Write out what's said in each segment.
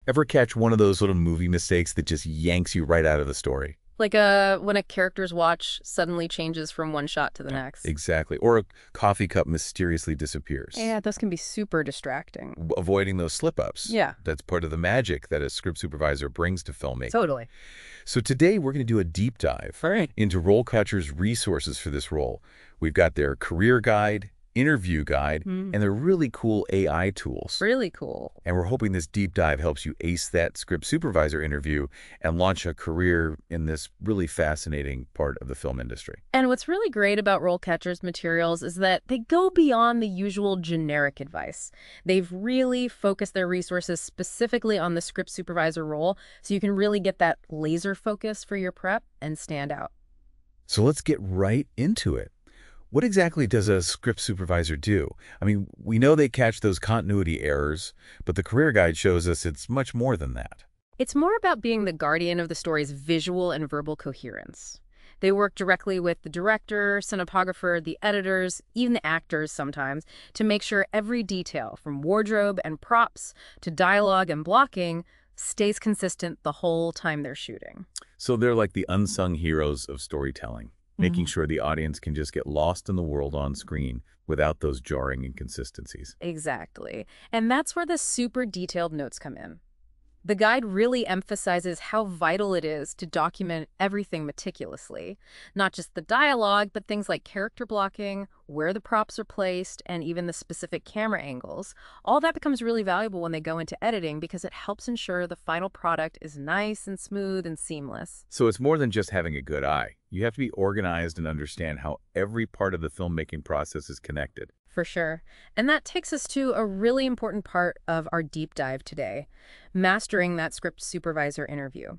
Ever catch one of those little movie mistakes that just yanks you right out of the story? Like when a character's watch suddenly changes from one shot to the next. Exactly. Or a coffee cup mysteriously disappears. Yeah, those can be super distracting. Avoiding those slip-ups. Yeah, That's part of the magic that a script supervisor brings to filmmaking. totally. So today we're going to do a deep dive All right. into RoleCatcher's resources for this role. We've got their career guide, interview guide, and their really cool AI tools. Really cool. And we're hoping this deep dive helps you ace that script supervisor interview and launch a career in this really fascinating part of the film industry. And what's really great about RoleCatcher's materials is that they go beyond the usual generic advice. They've really focused their resources specifically on the script supervisor role, so you can really get that laser focus for your prep and stand out. So let's get right into it. What exactly does a script supervisor do? I mean, we know they catch those continuity errors, but the career guide shows us it's much more than that. It's more about being the guardian of the story's visual and verbal coherence. They work directly with the director, cinematographer, the editors, even the actors sometimes, to make sure every detail, from wardrobe and props to dialogue and blocking, stays consistent the whole time they're shooting. So they're like the unsung heroes of storytelling, making sure the audience can just get lost in the world on screen without those jarring inconsistencies. Exactly. And that's where the super detailed notes come in. The guide really emphasizes how vital it is to document everything meticulously, not just the dialogue, but things like character blocking, where the props are placed, and even the specific camera angles. All that becomes really valuable when they go into editing because it helps ensure the final product is nice and smooth and seamless. So it's more than just having a good eye. You have to be organized and understand how every part of the filmmaking process is connected. For sure. And that takes us to a really important part of our deep dive today, mastering that script supervisor interview.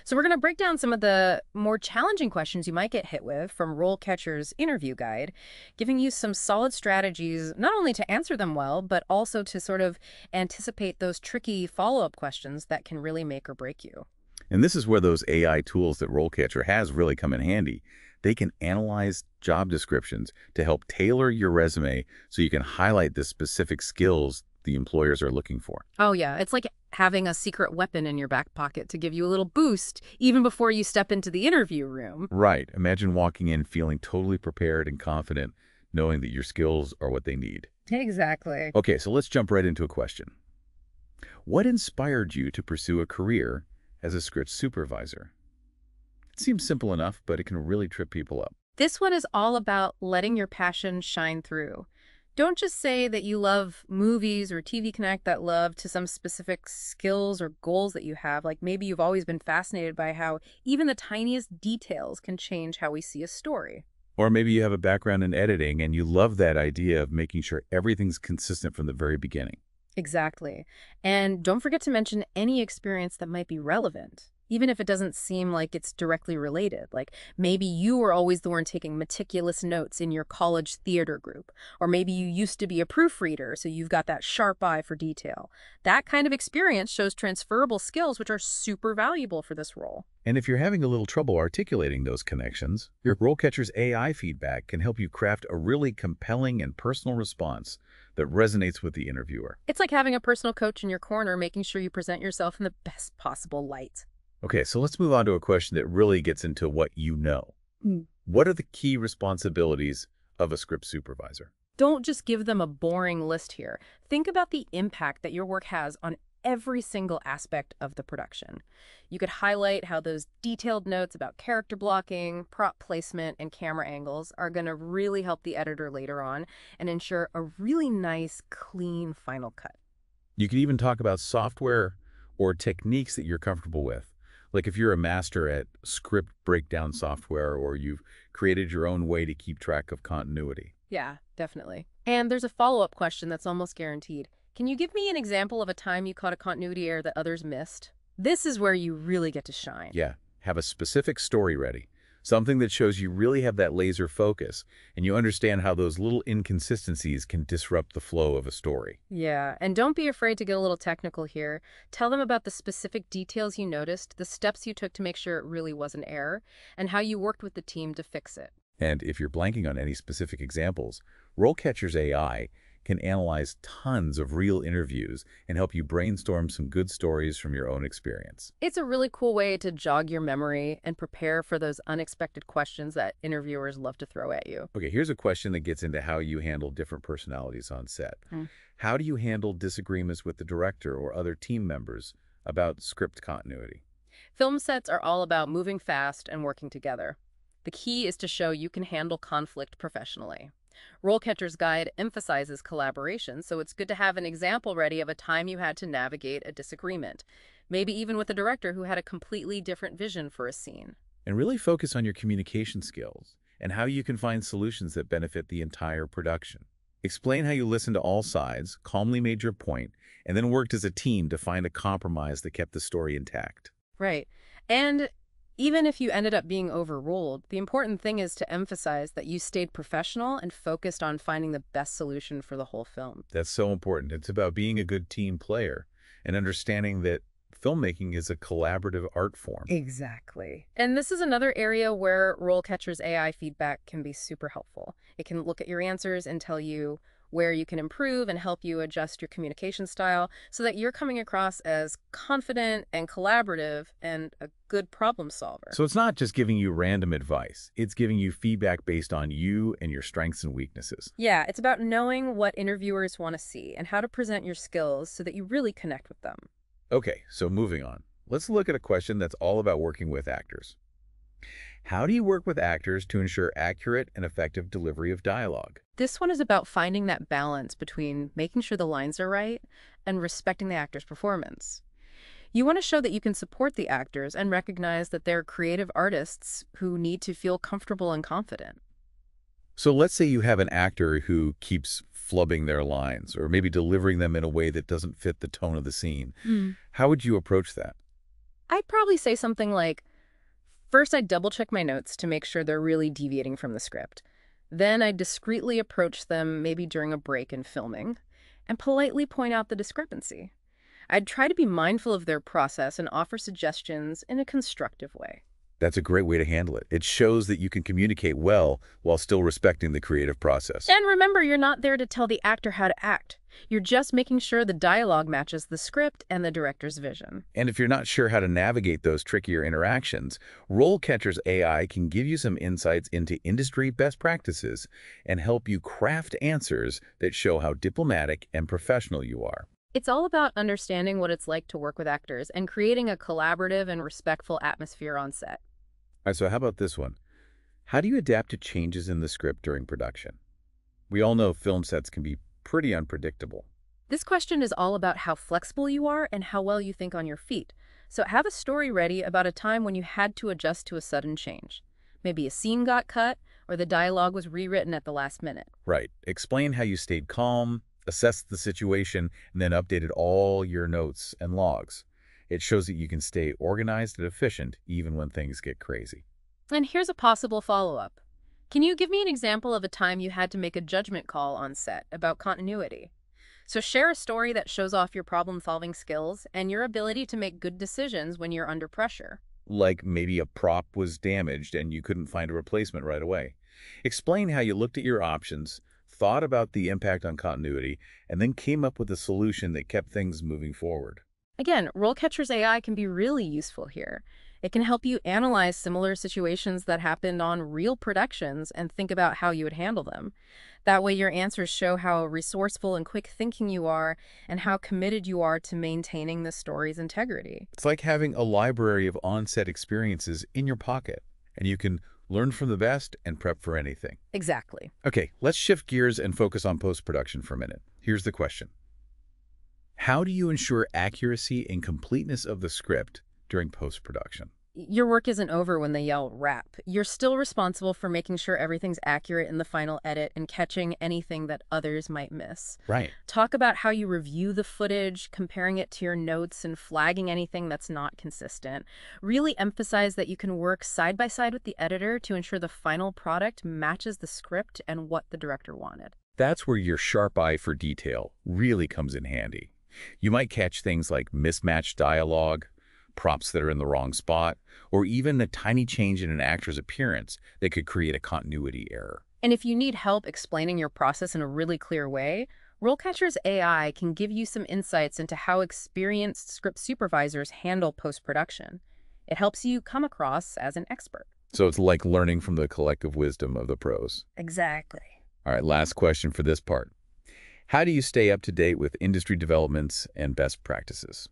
So we're going to break down some of the more challenging questions you might get hit with from RoleCatcher's interview guide, giving you some solid strategies, not only to answer them well, but also to sort of anticipate those tricky follow-up questions that can really make or break you. And this is where those AI tools that RoleCatcher has really come in handy. They can analyze job descriptions to help tailor your resume so you can highlight the specific skills the employers are looking for. Oh, yeah. It's like having a secret weapon in your back pocket to give you a little boost even before you step into the interview room. Right. Imagine walking in feeling totally prepared and confident, knowing that your skills are what they need. Exactly. Okay, so let's jump right into a question. What inspired you to pursue a career as a script supervisor? It seems simple enough, but it can really trip people up. This one is all about letting your passion shine through. Don't just say that you love movies or TV Connect that love to some specific skills or goals that you have. Like maybe you've always been fascinated by how even the tiniest details can change how we see a story. Or maybe you have a background in editing and you love that idea of making sure everything's consistent from the very beginning. Exactly. And don't forget to mention any experience that might be relevant, even if it doesn't seem like it's directly related. Like maybe you were always the one taking meticulous notes in your college theater group, or maybe you used to be a proofreader, so you've got that sharp eye for detail. That kind of experience shows transferable skills, which are super valuable for this role. And if you're having a little trouble articulating those connections, your RoleCatcher's AI feedback can help you craft a really compelling and personal response that resonates with the interviewer. It's like having a personal coach in your corner, making sure you present yourself in the best possible light. Okay, so let's move on to a question that really gets into what you know. What are the key responsibilities of a script supervisor? Don't just give them a boring list here. Think about the impact that your work has on every single aspect of the production. You could highlight how those detailed notes about character blocking, prop placement, and camera angles are going to really help the editor later on and ensure a really nice, clean final cut. You could even talk about software or techniques that you're comfortable with. Like if you're a master at script breakdown software or you've created your own way to keep track of continuity. Yeah, definitely. And there's a follow-up question that's almost guaranteed. Can you give me an example of a time you caught a continuity error that others missed? This is where you really get to shine. Yeah, have a specific story ready. Something that shows you really have that laser focus and you understand how those little inconsistencies can disrupt the flow of a story. Yeah, and don't be afraid to get a little technical here. Tell them about the specific details you noticed, the steps you took to make sure it really was an error, and how you worked with the team to fix it. And if you're blanking on any specific examples, RoleCatcher's AI can analyze tons of real interviews and help you brainstorm some good stories from your own experience. It's a really cool way to jog your memory and prepare for those unexpected questions that interviewers love to throw at you. Okay, here's a question that gets into how you handle different personalities on set. Mm. How do you handle disagreements with the director or other team members about script continuity? Film sets are all about moving fast and working together. The key is to show you can handle conflict professionally. RoleCatcher's Guide emphasizes collaboration, so it's good to have an example ready of a time you had to navigate a disagreement, maybe even with a director who had a completely different vision for a scene. And really focus on your communication skills and how you can find solutions that benefit the entire production. Explain how you listened to all sides, calmly made your point, and then worked as a team to find a compromise that kept the story intact. Right. And even if you ended up being overruled, the important thing is to emphasize that you stayed professional and focused on finding the best solution for the whole film. That's so important. It's about being a good team player and understanding that filmmaking is a collaborative art form. Exactly. And this is another area where RoleCatcher's AI feedback can be super helpful. It can look at your answers and tell you where you can improve and help you adjust your communication style so that you're coming across as confident and collaborative and a good problem solver. So it's not just giving you random advice. It's giving you feedback based on you and your strengths and weaknesses. Yeah, it's about knowing what interviewers want to see and how to present your skills so that you really connect with them. Okay, so moving on. Let's look at a question that's all about working with actors. How do you work with actors to ensure accurate and effective delivery of dialogue? This one is about finding that balance between making sure the lines are right and respecting the actor's performance. You want to show that you can support the actors and recognize that they're creative artists who need to feel comfortable and confident. So let's say you have an actor who keeps flubbing their lines or maybe delivering them in a way that doesn't fit the tone of the scene. How would you approach that? I'd probably say something like, first, I'd double-check my notes to make sure they're really deviating from the script. Then I'd discreetly approach them, maybe during a break in filming, and politely point out the discrepancy. I'd try to be mindful of their process and offer suggestions in a constructive way. That's a great way to handle it. It shows that you can communicate well while still respecting the creative process. And remember, you're not there to tell the actor how to act. You're just making sure the dialogue matches the script and the director's vision. And if you're not sure how to navigate those trickier interactions, RoleCatcher's AI can give you some insights into industry best practices and help you craft answers that show how diplomatic and professional you are. It's all about understanding what it's like to work with actors and creating a collaborative and respectful atmosphere on set. All right, so how about this one? How do you adapt to changes in the script during production? We all know film sets can be pretty unpredictable. This question is all about how flexible you are and how well you think on your feet. So have a story ready about a time when you had to adjust to a sudden change. Maybe a scene got cut or the dialogue was rewritten at the last minute. Right. Explain how you stayed calm, assessed the situation, and then updated all your notes and logs. It shows that you can stay organized and efficient even when things get crazy. And here's a possible follow-up. Can you give me an example of a time you had to make a judgment call on set about continuity? So share a story that shows off your problem-solving skills and your ability to make good decisions when you're under pressure. Like maybe a prop was damaged and you couldn't find a replacement right away. Explain how you looked at your options, thought about the impact on continuity, and then came up with a solution that kept things moving forward. Again, RoleCatcher's AI can be really useful here. It can help you analyze similar situations that happened on real productions and think about how you would handle them. That way your answers show how resourceful and quick thinking you are and how committed you are to maintaining the story's integrity. It's like having a library of on-set experiences in your pocket, and you can learn from the best and prep for anything. Exactly. Okay, let's shift gears and focus on post-production for a minute. Here's the question. How do you ensure accuracy and completeness of the script during post-production? Your work isn't over when they yell wrap. You're still responsible for making sure everything's accurate in the final edit and catching anything that others might miss. Right. Talk about how you review the footage, comparing it to your notes and flagging anything that's not consistent. Really emphasize that you can work side by side with the editor to ensure the final product matches the script and what the director wanted. That's where your sharp eye for detail really comes in handy. You might catch things like mismatched dialogue, props that are in the wrong spot, or even a tiny change in an actor's appearance that could create a continuity error. And if you need help explaining your process in a really clear way, RoleCatcher's AI can give you some insights into how experienced script supervisors handle post-production. It helps you come across as an expert. So it's like learning from the collective wisdom of the pros. Exactly. All right, last question for this part. How do you stay up to date with industry developments and best practices?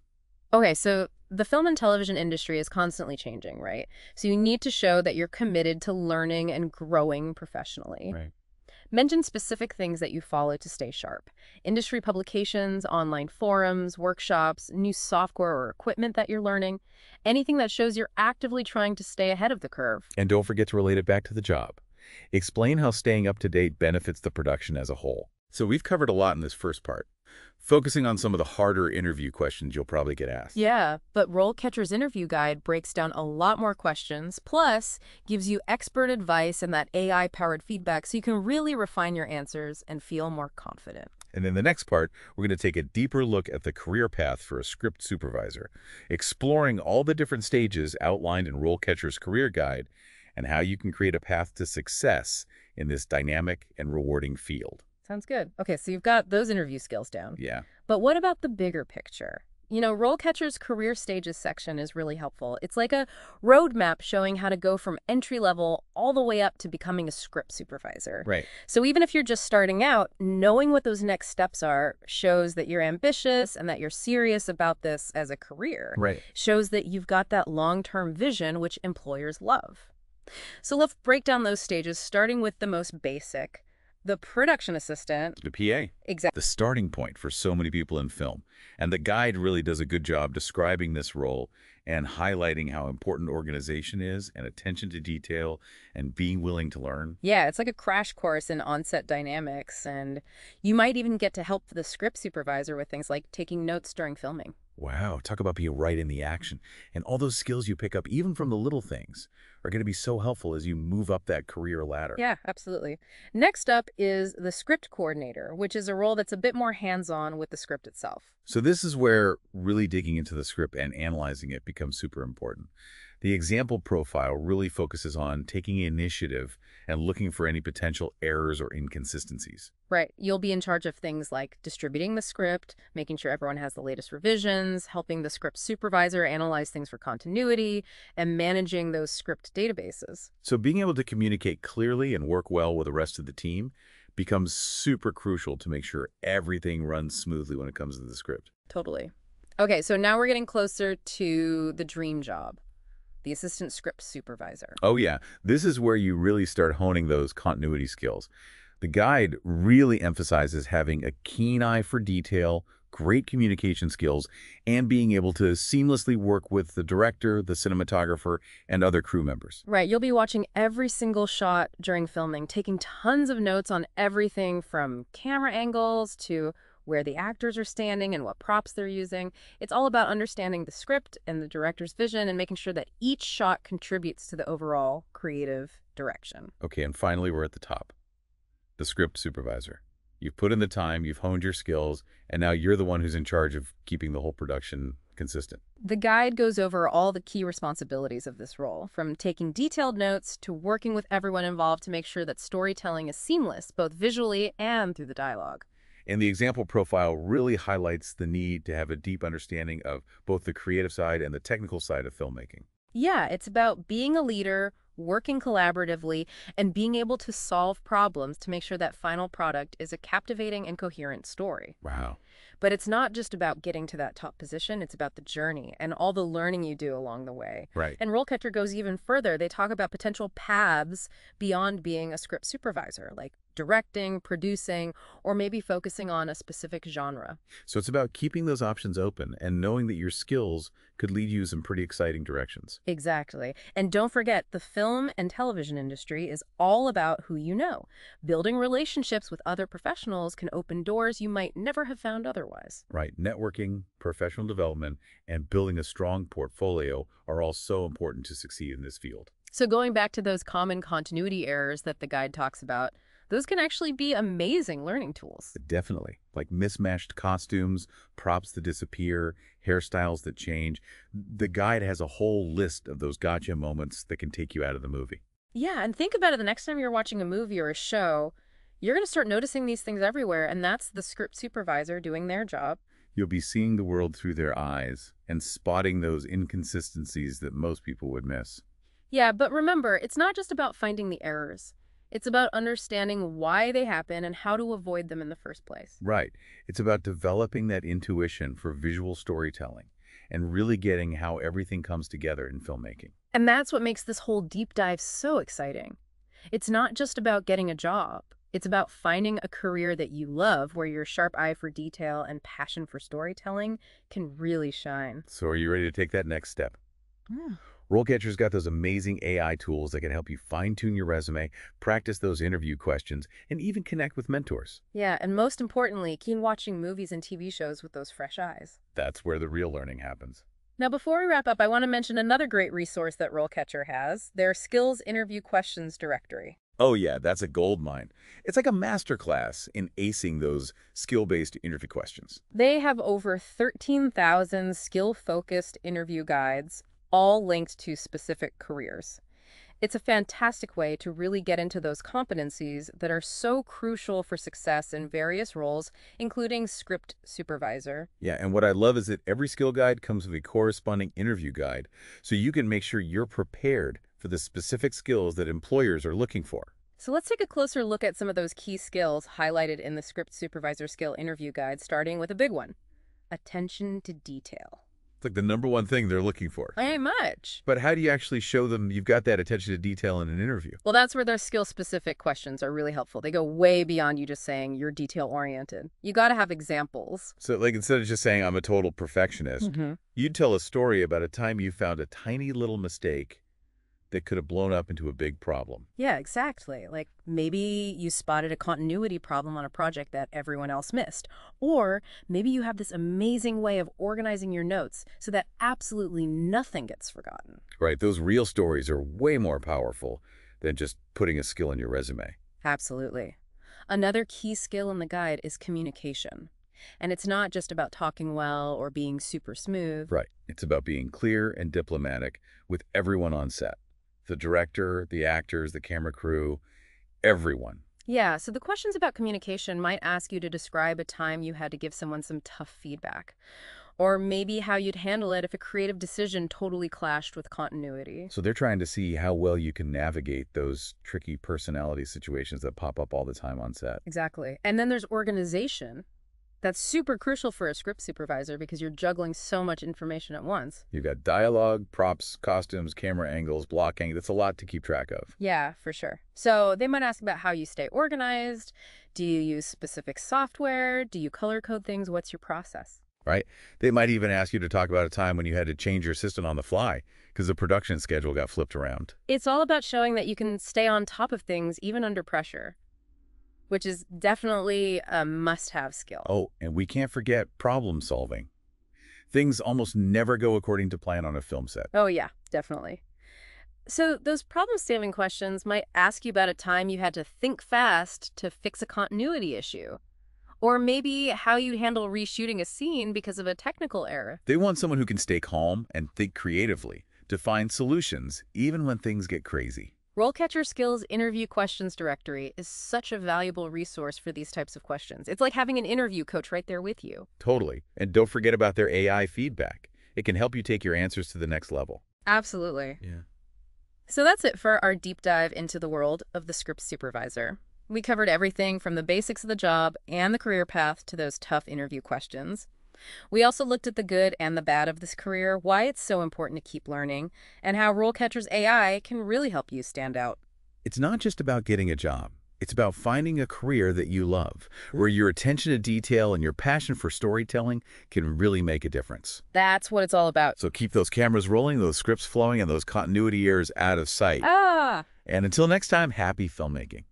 Okay, so the film and television industry is constantly changing, right? So you need to show that you're committed to learning and growing professionally. Right. Mention specific things that you follow to stay sharp. Industry publications, online forums, workshops, new software or equipment that you're learning. Anything that shows you're actively trying to stay ahead of the curve. And don't forget to relate it back to the job. Explain how staying up to date benefits the production as a whole. So we've covered a lot in this first part, focusing on some of the harder interview questions you'll probably get asked. Yeah, but RoleCatcher's interview guide breaks down a lot more questions, plus gives you expert advice and that AI-powered feedback so you can really refine your answers and feel more confident. And in the next part, we're going to take a deeper look at the career path for a script supervisor, exploring all the different stages outlined in RoleCatcher's career guide and how you can create a path to success in this dynamic and rewarding field. Sounds good. Okay, so you've got those interview skills down. Yeah. But what about the bigger picture? RoleCatcher's career stages section is really helpful. It's like a roadmap showing how to go from entry level all the way up to becoming a script supervisor. Right. So even if you're just starting out, knowing what those next steps are shows that you're ambitious and that you're serious about this as a career. Right. Shows that you've got that long-term vision, which employers love. So let's break down those stages, starting with the most basic. The production assistant. The PA. Exactly. The starting point for so many people in film. And the guide really does a good job describing this role and highlighting how important organization is and attention to detail and being willing to learn. Yeah, it's like a crash course in on-set dynamics, and you might even get to help the script supervisor with things like taking notes during filming. Wow, talk about being right in the action. And all those skills you pick up, even from the little things, are going to be so helpful as you move up that career ladder. Yeah, absolutely. Next up is the script coordinator, which is a role that's a bit more hands-on with the script itself. So this is where really digging into the script and analyzing it becomes super important. The example profile really focuses on taking initiative and looking for any potential errors or inconsistencies. Right. You'll be in charge of things like distributing the script, making sure everyone has the latest revisions, helping the script supervisor analyze things for continuity, and managing those script databases. So being able to communicate clearly and work well with the rest of the team becomes super crucial to make sure everything runs smoothly when it comes to the script. Totally. Okay, so now we're getting closer to the dream job. The assistant script supervisor. Oh yeah, this is where you really start honing those continuity skills. The guide really emphasizes having a keen eye for detail, great communication skills, and being able to seamlessly work with the director, the cinematographer, and other crew members. Right, you'll be watching every single shot during filming, taking tons of notes on everything from camera angles to where the actors are standing and what props they're using. It's all about understanding the script and the director's vision and making sure that each shot contributes to the overall creative direction. Okay, and finally, we're at the top. The script supervisor. You've put in the time, you've honed your skills, and now you're the one who's in charge of keeping the whole production consistent. The guide goes over all the key responsibilities of this role, from taking detailed notes to working with everyone involved to make sure that storytelling is seamless, both visually and through the dialogue. And the example profile really highlights the need to have a deep understanding of both the creative side and the technical side of filmmaking. Yeah, it's about being a leader, working collaboratively, and being able to solve problems to make sure that final product is a captivating and coherent story. Wow. But it's not just about getting to that top position, it's about the journey and all the learning you do along the way. Right. And RoleCatcher goes even further. They talk about potential paths beyond being a script supervisor, like directing, producing, or maybe focusing on a specific genre. So it's about keeping those options open and knowing that your skills could lead you in some pretty exciting directions. Exactly. And don't forget, the film and television industry is all about who you know. Building relationships with other professionals can open doors you might never have found otherwise. Right. Networking, professional development, and building a strong portfolio are all so important to succeed in this field. So going back to those common continuity errors that the guide talks about, those can actually be amazing learning tools. Definitely. Like mismatched costumes, props that disappear, hairstyles that change. The guide has a whole list of those gotcha moments that can take you out of the movie. Yeah, and think about it the next time you're watching a movie or a show. You're going to start noticing these things everywhere, and that's the script supervisor doing their job. You'll be seeing the world through their eyes and spotting those inconsistencies that most people would miss. Yeah, but remember, it's not just about finding the errors. It's about understanding why they happen and how to avoid them in the first place. Right. It's about developing that intuition for visual storytelling and really getting how everything comes together in filmmaking. And that's what makes this whole deep dive so exciting. It's not just about getting a job. It's about finding a career that you love, where your sharp eye for detail and passion for storytelling can really shine. So are you ready to take that next step? Yeah. RoleCatcher's got those amazing AI tools that can help you fine-tune your resume, practice those interview questions, and even connect with mentors. Yeah, and most importantly, keep watching movies and TV shows with those fresh eyes. That's where the real learning happens. Now, before we wrap up, I want to mention another great resource that RoleCatcher has, their Skills Interview Questions Directory. Oh yeah, that's a goldmine. It's like a masterclass in acing those skill-based interview questions. They have over 13,000 skill-focused interview guides, all linked to specific careers. It's a fantastic way to really get into those competencies that are so crucial for success in various roles, including Script Supervisor. Yeah, and what I love is that every skill guide comes with a corresponding interview guide, so you can make sure you're prepared for the specific skills that employers are looking for. So let's take a closer look at some of those key skills highlighted in the Script Supervisor Skill Interview Guide, starting with a big one: attention to detail. It's like the number one thing they're looking for. Ain't much. But how do you actually show them you've got that attention to detail in an interview? Well, that's where their skill-specific questions are really helpful. They go way beyond you just saying you're detail-oriented. You got to have examples. So like instead of just saying I'm a total perfectionist, you'd tell a story about a time you found a tiny little mistake that could have blown up into a big problem. Yeah, exactly. Like maybe you spotted a continuity problem on a project that everyone else missed. Or maybe you have this amazing way of organizing your notes so that absolutely nothing gets forgotten. Right, those real stories are way more powerful than just putting a skill in your resume. Absolutely. Another key skill in the guide is communication. And it's not just about talking well or being super smooth. Right, it's about being clear and diplomatic with everyone on set. The director, the actors, the camera crew, everyone. Yeah, so the questions about communication might ask you to describe a time you had to give someone some tough feedback. Or maybe how you'd handle it if a creative decision totally clashed with continuity. So they're trying to see how well you can navigate those tricky personality situations that pop up all the time on set. Exactly. And then there's organization. That's super crucial for a script supervisor because you're juggling so much information at once. You've got dialogue, props, costumes, camera angles, blocking. That's a lot to keep track of. Yeah, for sure. So they might ask about how you stay organized. Do you use specific software? Do you color code things? What's your process? Right? They might even ask you to talk about a time when you had to change your assistant on the fly because the production schedule got flipped around. It's all about showing that you can stay on top of things even under pressure, which is definitely a must-have skill. Oh, and we can't forget problem solving. Things almost never go according to plan on a film set. Oh, yeah, definitely. So those problem-solving questions might ask you about a time you had to think fast to fix a continuity issue. Or maybe how you'd handle reshooting a scene because of a technical error. They want someone who can stay calm and think creatively to find solutions even when things get crazy. RoleCatcher Skills Interview Questions Directory is such a valuable resource for these types of questions. It's like having an interview coach right there with you. Totally. And don't forget about their AI feedback. It can help you take your answers to the next level. Absolutely. Yeah. So that's it for our deep dive into the world of the script supervisor. We covered everything from the basics of the job and the career path to those tough interview questions. We also looked at the good and the bad of this career, why it's so important to keep learning, and how RoleCatcher's AI can really help you stand out. It's not just about getting a job. It's about finding a career that you love, where your attention to detail and your passion for storytelling can really make a difference. That's what it's all about. So keep those cameras rolling, those scripts flowing, and those continuity errors out of sight. Ah! And until next time, happy filmmaking.